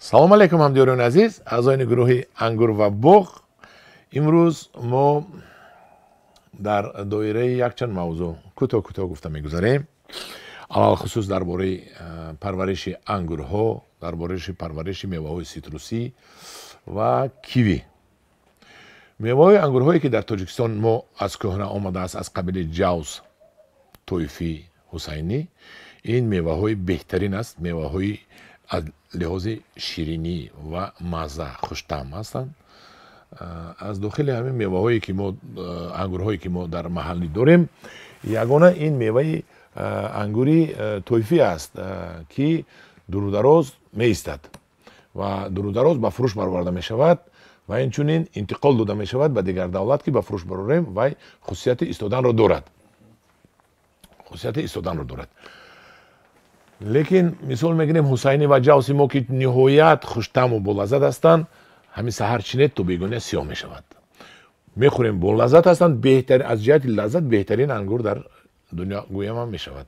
салом алейкум ҳамдиёрони азиз, аъзоини гурӯҳи ангур ва буғ. имрӯз мо дар доираи якчанд мавзӯъ кӯтоҳ гуфта мегузарем. алалхусус дар бораи парвариши ангурҳо, дар бораи парвариши меваҳои ситрусӣ ва киви. меваҳои ангурҳое ки дар Тоҷикистон мо аз кӯҳна омадааст, аз қабили ҷавз, тӯйфӣ, ҳусайнӣ. ин меваҳои беҳтарин аст, меваҳои аз лиҳози ширинӣ ва мазза хуштаъм ҳастанд. аз дохили ҳамин меваҳое ки мо ангурҳое ки мо дар маҳаллӣ дорем, ягона ин меваи ангури тӯйфӣ аст, ки дурудароз меистад ва дурудароз ба фурӯш бароварда мешавад ва инчунин интиқол дода мешавад ба дигар давлат ки ба фурӯш барорем. Вай хусусияти истоданро дорад. лекин мисол мегирем ҳусайнӣ ва ҷавси мо ки ниҳоят хуштаъму болаззат ҳастанд, ҳамин саҳар чинет то бегония сиёҳ мешавад. мехӯрем, болаззат ҳастанд, беҳтарин, аз ҷиҳати лаззат беҳтарин ангур дар дунё гӯям ҳам мешавад.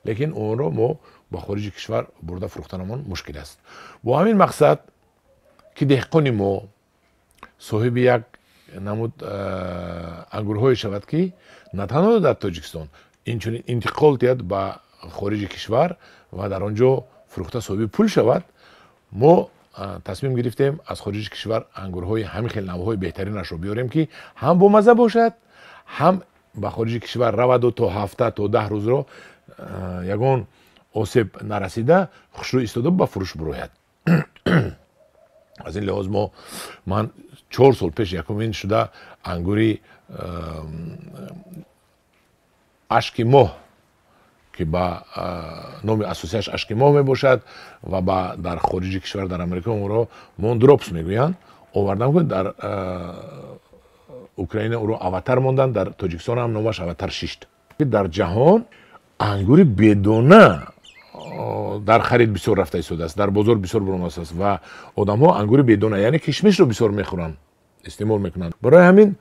лекин онро мо ба хориҷи кишвар бурда фурӯхтанамон мушкил аст. бо ҳамин мақсад ки деҳқони мо соҳиби як намуд ангурҳое шавад ки на танҳо дар Тоҷикистон инчунин интиқол диҳад ба хориҷи кишвар ва дар он ҷо фурӯхта соҳиби пул шавад, мо тасмим гирифтем аз хориҷи кишвар ангурҳои ҳамин хел навъҳои беҳтаринашро биёрем ки ҳам бомазза бошад, ҳам ба хориҷи кишвар раваду то ҳафта то 10 рӯзро ягон осеб нарасида хушрӯй истода ба фурӯш бирояд. аз ин лиҳоз ман 4 сол пеш якумин шуда ангури ашки моҳ ки ба номи асосияш ашки моҳ мебошад ва дар хориҷи кишвар дар амрико онро мондропс мегӯянд, овардам ки дар украина ӯро аватар монданд, дар Тоҷикистон ҳам номаш аватар шишт. дар ҷаҳон ангури бедона дар харид бисёр рафта истодааст, дар бозор бисёр биромадааст ва одамҳо ангури бедона, яъне кишмишро бисёр мехӯранд, истеъмол мекунанд. барои ҳамин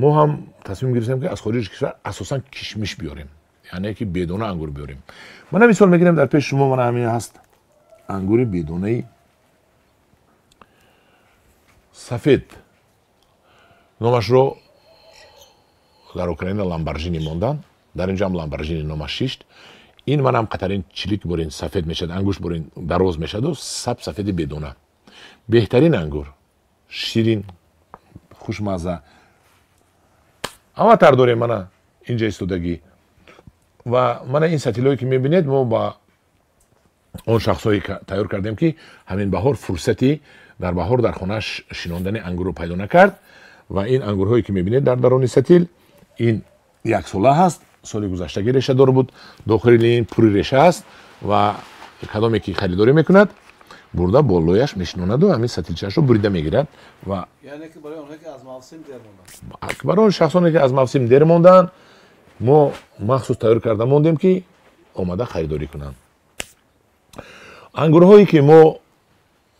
мо ҳам тасмим гирифтем ки аз хориҷи кишвар асосан кишмиш биёрем, яъне ки бедона ангур биёрем. мана мисол мегирем, дар пеши шумо мана ҳамин ҳаст ангури бедонаи сафед. номашро дар Украина ламбаржини монданд, дар инҷо ҳам ламбаржини номаш шишт. ин манам қатарин чилик борин сафед мешад, ангушт борин дароз мешаду сафеди бедона. беҳтарин ангур, ширин, хушмазза. аватар дорем мана инҷа истодагӣ. ва мана ин сатилҳое ки мебинед, мо ба он шахсҳое тайёр кардем ки ҳамин баҳор фурсати дар баҳор дар хона шинондани ангурро пайдо накард. ва ин ангурҳое ки мебинед дар дарони сатил, ин яксола ҳаст, соли гузаштагӣ решадор буд, дохили ин пури реша аст ва кадоме ки харидорӣ мекунад бурда болояш мешинонаду ҳамин сатилчаашро бурида мегирад. ва барои он шахсоне ки аз мавсим дер монданд, мо махсус тайёр карда мондем ки омада харидорӣ кунанд. ангурҳое ки мо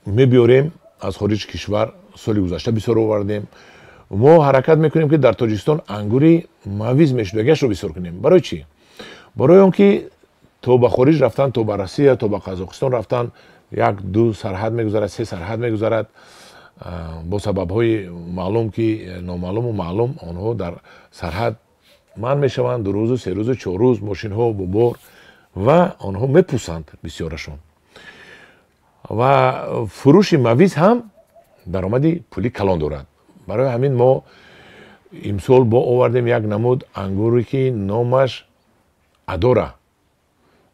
мебиёрем аз хориҷи кишвар, соли гузашта бисёр овардем. мо ҳаракат мекунем ки дар Тоҷикистон ангури мавиз мешудагиашро бисёр кунем. барои чӣ? барои он ки то ба хориҷ рафтан, то ба Россия, то ба Қазоқистон рафтан 1-2 сарҳад мегузарад, 3 сарҳад мегузарад. бо сабабҳои маълум ки номаълуму маълум онҳо дар сарҳад манъ мешаванд, 2 рӯзу 3 рӯзу 4 рӯз мошинҳо бо бор ва онҳо мепӯсанд бисёрашон. ва фурӯши мавиз ҳам даромади пули калон дорад. барои ҳамин мо имсол бо овардем як намуд ангуре ки номаш адора.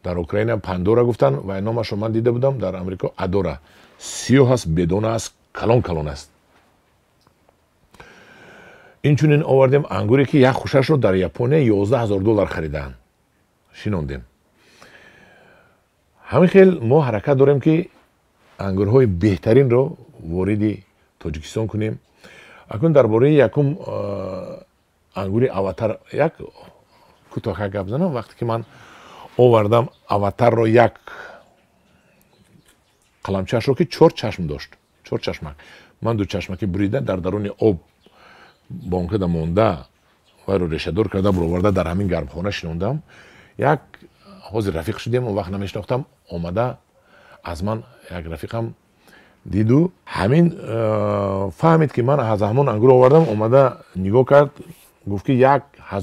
дар Украина пандора гуфтанд ва номашро ман дида будам, дар амрико адора. сиёҳ аст, бедона аст, калон аст. инчунин овардем ангуре ки як хушашро дар Япония $11,000 харидаанд, шинондем. ҳамин хел мо ҳаракат дорем ки ангурҳои беҳтаринро вориди Тоҷикистон кунем. акун дар бораи якум ангури аватар як кӯтоҳа гап занам. вақте ки ман овардам аватарро, як қаламчаашро ки 4 чашм дошт, 4 чашмак, ман 2 чашмаки бурида дар даруни об бонкада монда вайро решадор карда буроварда дар ҳамин гармхона шинондам. як ҳозир рафиқ шудем, он вақт намешинохтам, омада аз ман як рафиқам دیدو همین فهمید که من از همون انگور آوردم، اومده نگاه کرد گفت که $1000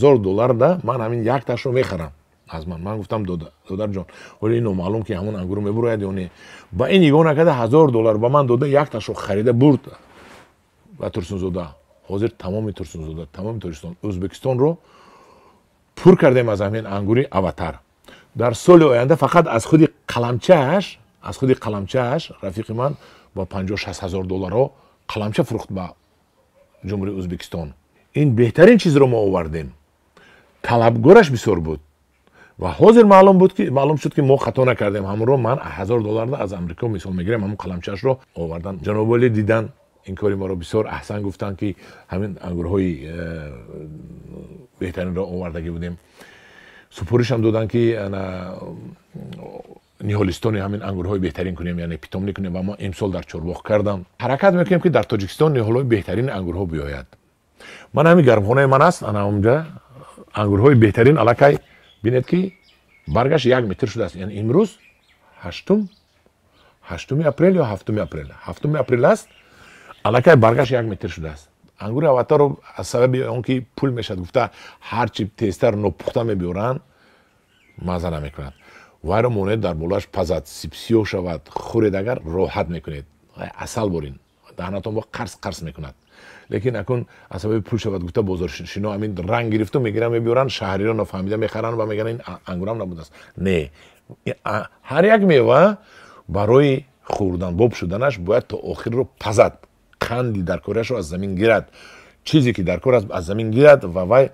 ده من همین یک تاش رو میخرم از من گفتم دودر جان ولی اینو معلوم که همون انگور رو میبراید یا نه. با این نگاه نکرده $1000 با من داده، یک تاش رو خریده برد و ترسونزاده. حاضر تمام ترسونزاده تمام ترکستان ازبکستان رو پر کردیم از همین انگوری اواتر. در سال آینده فقط از خود قلمچه‌اش رفیق من با $50,000-60,000 رو قلمچه فروخت به جمهوری ازبکستان. این بهترین چیز رو ما آوردیم. طلبگارش بسیار بود و حاضر معلوم شد که ما خطا نکردیم. همون رو من $1000 از امریکا مثال میگیرم، همون قلمچه‌اش رو آوردن. جناب والی دیدن این کاری ما رو بسیار احسن گفتن که همین انگورهای بهترین رو آوردگی بودیم. سپورش هم دادن که نیهالستانی همین انگورهای بهترین کنیم، یعنی پیتامنی کنیم و ما امسال در چورباغ کردم حرکت میکنیم که در تاجیکستان نیهالای بهترین انگورها بیاید. من همین گرمخانه من است، انا اونجا انگورهای بهترین الکی بینید که برگش 1 متر شده است. یعنی امروز 8 اپریل یا 7 اپریل است، الکی برگش 1 متر شده است. انگور اواتار رو از سبب اونکه پول میشد گفته هرچی تیزتر نپخته میبرن مزه نمیکند. وای رو مونید در بولاش پزد سیو شود خورید اگر راحت میکنید. اصل برین دهنتون با قرص میکند. لیکن اکن از سبب پول شود گفته بازار شنو همین رنگ گرفته میگیرن میبرن، شهریان نفهمیده میخرن و میگن این انگورم نبوده است. نه، هر یک میوه برای خوردن باب شدنش باید تا آخر رو پزد. قندی در کارش رو از زمین گیرد، چیزی که در کار از زمین گیرد و وای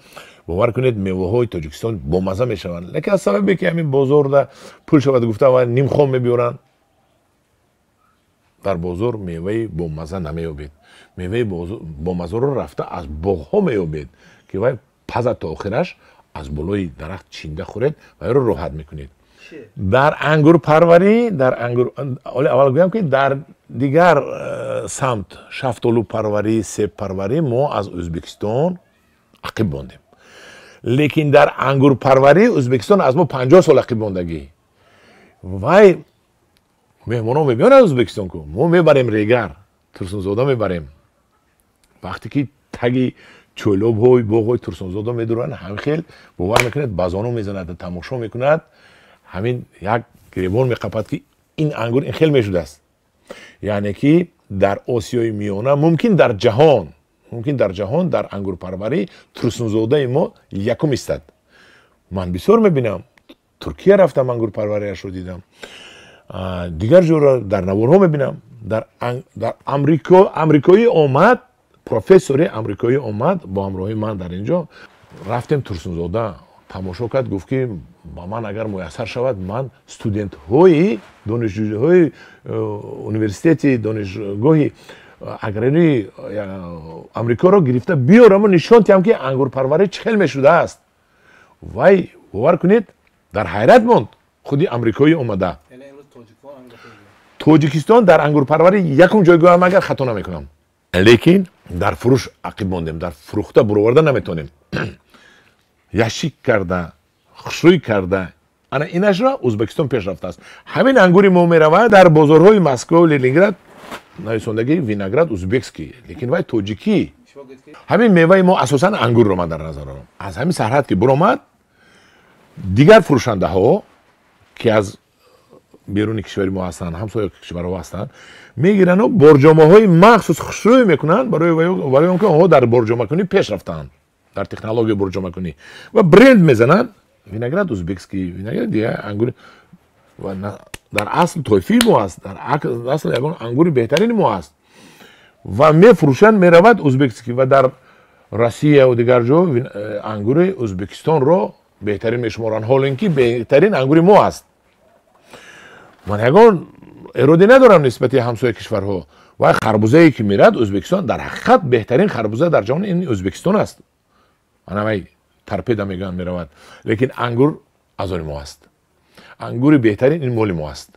باور کنید میوه های تاجیکستان با مزه میشوند. لیکن از سببی که همین بازار ده پول شود گفته و نیم خام میبیارن، در بازار میوه با مزه نمیابید. میوه با مزه رو رفته از باغ ها میابید که وای پزد تا آخرش از بالای درخت چینده خورید و رو راحت میکنید. در انگور پروری اول گویم که در دیگر سمت شفتالو پروری، سیب پروری ما از ازبکستان عقب ماندیم. لیکن در انگور پروری ازبکستان از ما 50 سال عقب ماندگی. وای مهمونا میبینن ازبکستان کو ما میبریم ریگر ترسونزاده میبریم. وقتی که تگی چولوب های باغ های ترسونزاده میدورن همخیل باور میکنید بازانو میزند تماشا میکند، همین یک گریبان میقپد که این انگور این خیلی میشده است. یعنی که در آسیای میانه ممکن در جهان در انگور پروری ترسونزاده ما یکم استد. من بسیار میبینم ترکیه رفتم انگور پروریش رو دیدم، دیگر جور در نوارها میبینم. در امریکایی آمد، پروفسوری امریکایی آمد با همراهی من در اینجا رفتیم ترسونزاده تماشا کرد. گفت که با من اگر میسر شود من استودنت های دانشجوهای یونیورسیتی دانشگاهی اگراری امریکا رو گرفته بیارم و نشان دهم که انگور پروری چخیل میشده است. وای باور کنید در حیرت ماند. خودی امریکایی اومده. تاجیکستان در انگور پروری یکم جایگاه هم اگر خطا نمیکنم، لیکن در فروش عقب ماندیم، در فروخته برآورده نمیتونیم. یشیک کرده، خشروی کرده، انا اینش را ازبکستان پیش رفته است. همین انگوری ما میروه در بازارهای مسکو و لنینگراد نویسندگی وینگراد ازبکسکی، لیکن وای تاجیکی. همین میوه ما اساسا انگور رو من در نظر دارم. از همین سرحد که برآمد دیگر فروشنده ها که از بیرون کشوری ما هستند، همسایه کشورها هستند، میگیرن و برجامه های مخصوص خشروی میکنن برای اونکه ها در برجامه کنی پیش رفتن، در تکنولوژی برجامه کنی و برند میزنن. وینگراد ازبکسکی وینگراد دیگه انگور و در اصل توفی مو است، در اصل یگان انگور بهترین مو است و میفروشن میرود ازبکسکی و در روسیه و دیگر جا انگور ازبکستان رو بهترین میشمارن، حال اینکه بهترین انگور مو است. من یگان ارادی ندارم نسبت همسایه کشورها و خربوزه ای که میرد ازبکستان در حقیقت بهترین خربوزه در جهان این ازبکستان است. من ترپیده میگن میرود، لیکن انگور از آن ما است. انگور بهترین این مال ما است.